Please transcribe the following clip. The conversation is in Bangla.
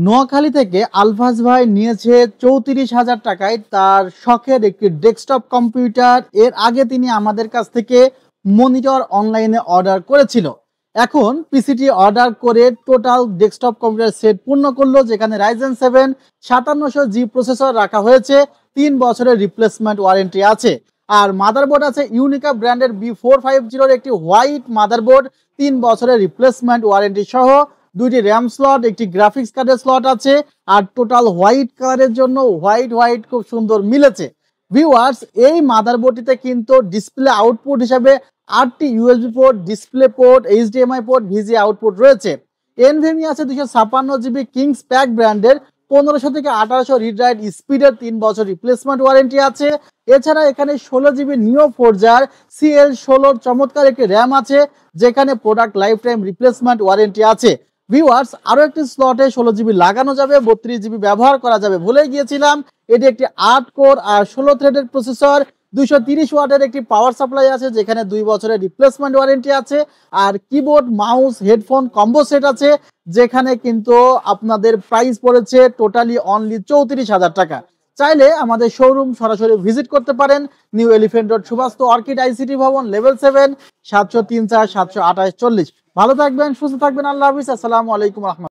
নোয়াখালী থেকে আলফাজ ভাই নিয়েছে ৩৪,০০০ টাকায় তার শখের একটি ডেস্কটপ কম্পিউটার। এর আগে তিনি আমাদের কাছ থেকে মনিটর অনলাইনে অর্ডার করেছিল। এখন পিসিটি অর্ডার করে টোটাল ডেস্কটপ কম্পিউটার সেট পূর্ণ করলো, যেখানে রাইজেন 7 5700G প্রসেসর রাখা হয়েছে। ৩ বছরের রিপ্লেসমেন্ট ওয়ারেন্টি আছে। আর মাদারবোর্ড আছে ইউনিকা ব্র্যান্ডের B450 একটি হোয়াইট মাদারবোর্ড, ৩ বছরের রিপ্লেসমেন্ট ওয়ারেন্টি সহ। দুইটি র্যাম স্লট, একটি গ্রাফিক্স কার্ডের স্লট আছে। আর টোটাল হোয়াইট কালারের জন্য হোয়াইট হোয়াইট খুব সুন্দর মিলেছে। ভিউয়ার্স, এই মাদারবোর্ডটিতে কিন্তু ডিসপ্লে আউটপুট হিসাবে 8টি USB port, display port, HDMI port, ভিজি আউটপুট রয়েছে। এনভিএমই আছে 256GB কিংস প্যাক ব্র্যান্ডের, 1500 থেকে 1800 রিড রাইট স্পিডের, 3 বছর রিপ্লেসমেন্ট ওয়ারেন্টি আছে। এছাড়া এখানে 16GB নিও ফোরজার CL16 চমৎকার একটি র্যাম আছে, যেখানে product life time replacement warranty আছে। ভিউয়ার্স, আরো একটি স্লটে 16GB লাগানো যাবে, 32GB ব্যবহার করা যাবে। ভুলে গিয়েছিলাম, এটি একটি 8 কোর আর 16 থ্রেডের প্রসেসর। 230 ওয়াটের একটি পাওয়ার সাপ্লাই আছে, যেখানে 2 বছরের রিপ্লেসমেন্ট ওয়ারেন্টি আছে। আর keyboard, mouse, headphone combo set আছে, যেখানে কিন্তু আপনাদের প্রাইস পড়েছে টোটালি অনলি 34,000 টাকা। চাইলে আমাদের শোরুম সরাসরি ভিজিট করতে পারেন। New Elephant Road, Subhash Orchid ICT ভবন, লেভেল 7, 703 4 728 40। ভালো থাকবেন, সুস্থ থাকবেন। আল্লাহ হাফিজ। আসসালামু আলাইকুম রহমতুল্লাহ।